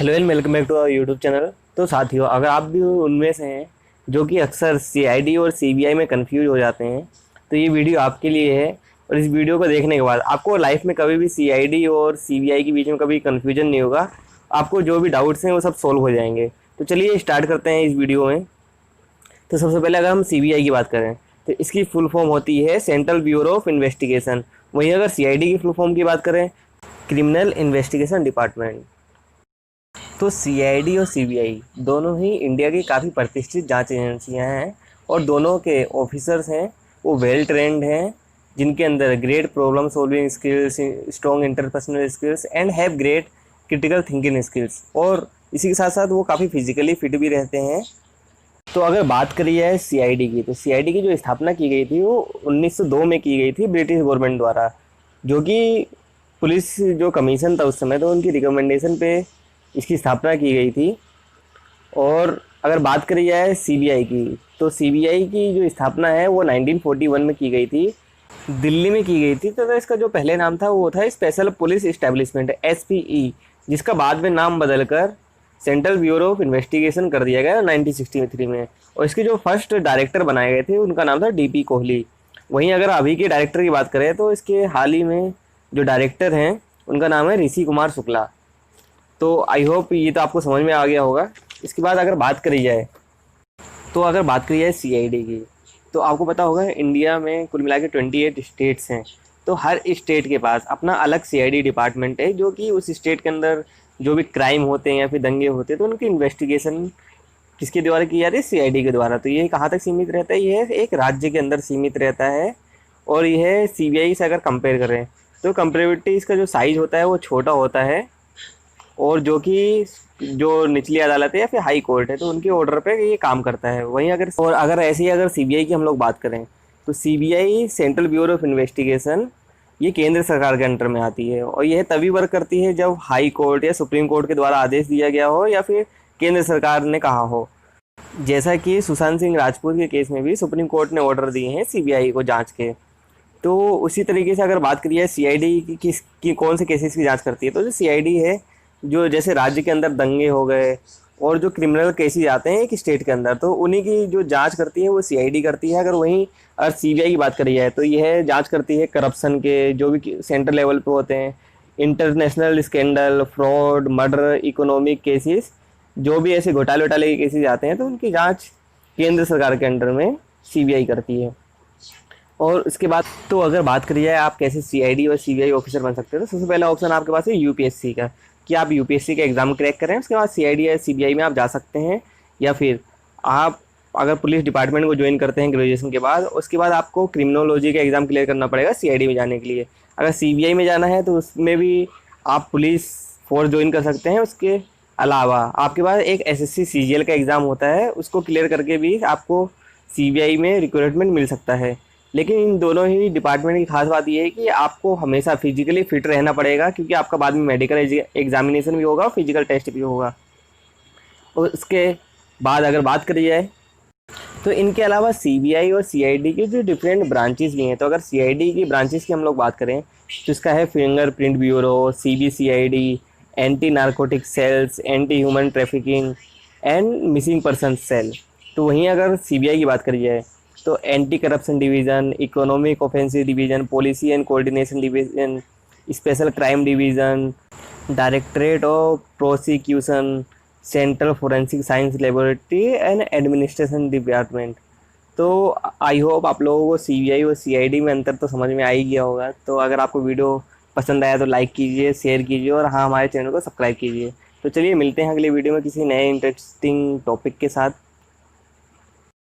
Hello and welcome back to our YouTube channel. तो साथियों, अगर आप भी उनमें से हैं जो कि अक्सर सीआईडी और सीबीआई में कंफ्यूज हो जाते हैं, तो ये वीडियो आपके लिए है। और इस वीडियो को देखने के बाद आपको लाइफ में कभी भी सीआईडी और सीबीआई के बीच में कभी कंफ्यूजन नहीं होगा। आपको जो भी डाउट्स हैं वो सब सोल्व हो जाएंगे। तो चलिए स्टार्ट करते हैं इस वीडियो में। तो सबसे पहले अगर हम सीबीआई की बात करें तो इसकी फुल फॉर्म होती है सेंट्रल ब्यूरो ऑफ इन्वेस्टिगेशन। वहीं अगर सीआईडी की फुल फॉर्म की बात करें, क्रिमिनल इन्वेस्टिगेशन डिपार्टमेंट। तो सीआईडी और सीबीआई दोनों ही इंडिया की काफ़ी प्रतिष्ठित जांच एजेंसियां हैं और दोनों के ऑफिसर्स हैं वो वेल ट्रेंड हैं, जिनके अंदर great problem solving skills, strong interpersonal skills and have great critical thinking skills. और इसी के साथ साथ वो काफ़ी फिजिकली फिट भी रहते हैं। तो अगर बात करी जाए सीआईडी की, तो सीआईडी की जो स्थापना की गई थी वो 1902 में की गई थी ब्रिटिश गवर्नमेंट द्वारा, जो कि पुलिस जो कमीशन था उस समय, तो उनकी रिकमेंडेशन पे इसकी स्थापना की गई थी। और अगर बात करी जाए सीबीआई की, तो सीबीआई की जो स्थापना है वो 1941 में की गई थी, दिल्ली में की गई थी। तो इसका जो पहले नाम था वो था स्पेशल पुलिस इस्टेब्लिशमेंट एसपीई, जिसका बाद में नाम बदलकर सेंट्रल ब्यूरो ऑफ इन्वेस्टिगेशन कर दिया गया 1963 में। और इसके जो फर्स्ट डायरेक्टर बनाए गए थे उनका नाम था डीपी कोहली। वहीं अगर अभी के डायरेक्टर की बात करें तो इसके हाल ही में जो डायरेक्टर हैं उनका नाम है ऋषि कुमार शुक्ला। तो आई होप ये तो आपको समझ में आ गया होगा। इसके बाद अगर बात करी जाए, तो अगर बात करी जाए सीआईडी की, तो आपको पता होगा इंडिया में कुल मिला के 28 स्टेट्स हैं। तो हर स्टेट के पास अपना अलग सीआईडी डिपार्टमेंट है, जो कि उस स्टेट के अंदर जो भी क्राइम होते हैं या फिर दंगे होते हैं तो उनकी इन्वेस्टिगेशन किसके द्वारा की जाती है? सीआईडी के द्वारा। तो ये कहाँ तक सीमित रहता है? यह एक राज्य के अंदर सीमित रहता है। और यह सीबीआई से अगर कंपेयर करें तो कंपेरेटिवली इसका जो साइज़ होता है वो छोटा होता है। और जो कि जो निचली अदालत है या फिर हाई कोर्ट है तो उनके ऑर्डर पे ये काम करता है। वहीं अगर ऐसे ही अगर सीबीआई की हम लोग बात करें तो CBI central bureau of investigation ये केंद्र सरकार के अंडर में आती है। और यह तभी वर्क करती है जब हाई कोर्ट या सुप्रीम कोर्ट के द्वारा आदेश दिया गया हो या फिर केंद्र सरकार ने कहा हो। जैसा कि सुशांत सिंह राजपूत के केस में भी सुप्रीम कोर्ट ने ऑर्डर दिए हैं सीबीआई को जांच के। तो उसी तरीके से अगर बात करी जाए सीआईडी की कौन से केसेस की जांच करती है, तो जो सीआईडी है जो जैसे राज्य के अंदर दंगे हो गए और जो क्रिमिनल केसेस आते हैं एक स्टेट के अंदर, तो उन्हीं की जो जांच करती है वो सीआईडी करती है। अगर वहीं अगर सीबीआई की बात करी जाए तो यह जांच करती है करप्शन के जो भी सेंट्रल लेवल पे होते हैं, international scandal, fraud, murder, economic cases, जो भी ऐसे घोटाले वोटाले के केसेस आते हैं तो उनकी जाँच केंद्र सरकार के अंडर में सीबीआई करती है। और इसके बाद तो अगर बात करी जाए आप कैसे सीआईडी और सीबीआई ऑफिसर बन सकते हैं, तो सबसे पहला ऑप्शन आपके पास है यूपीएससी का, कि आप यूपीएससी का एग्ज़ाम क्रैक करें, उसके बाद सीआईडी या सीबीआई में आप जा सकते हैं। या फिर आप अगर पुलिस डिपार्टमेंट को ज्वाइन करते हैं ग्रेजुएशन के बाद, उसके बाद आपको क्रिमिनोलॉजी का एग्ज़ाम क्लियर करना पड़ेगा सीआईडी में जाने के लिए। अगर सीबीआई में जाना है तो उसमें भी आप पुलिस फोर्स ज्वाइन कर सकते हैं। उसके अलावा आपके पास एक एसएससी सीजीएल का एग्ज़ाम होता है, उसको क्लियर करके भी आपको सीबीआई में रिक्रूटमेंट मिल सकता है। लेकिन इन दोनों ही डिपार्टमेंट की खास बात यह है कि आपको हमेशा फिजिकली फिट रहना पड़ेगा, क्योंकि आपका बाद में मेडिकल एग्जामिनेशन भी होगा और फिजिकल टेस्ट भी होगा। और उसके बाद अगर बात करी जाए तो इनके अलावा सीबीआई और सीआईडी की जो डिफरेंट ब्रांचेस भी हैं, तो अगर सीआईडी की ब्रांचेस की हम लोग बात करें तो इसका है fingerprint bureau, CBCID, anti narcotic cells, anti human trafficking and missing person cell. तो वहीं अगर सीबीआई की बात करी जाए तो anti corruption division, economic offensive division, policy and coordination division, special crime division, directorate of prosecution, central forensic science laboratory and administration department. तो I hope आप लोगों को सीबीआई और सीआईडी में अंतर तो समझ में आ ही गया होगा। तो अगर आपको वीडियो पसंद आया तो लाइक कीजिए, शेयर कीजिए और हाँ, हमारे चैनल को सब्सक्राइब कीजिए। तो चलिए मिलते हैं अगले वीडियो में किसी नए इंटरेस्टिंग टॉपिक के साथ।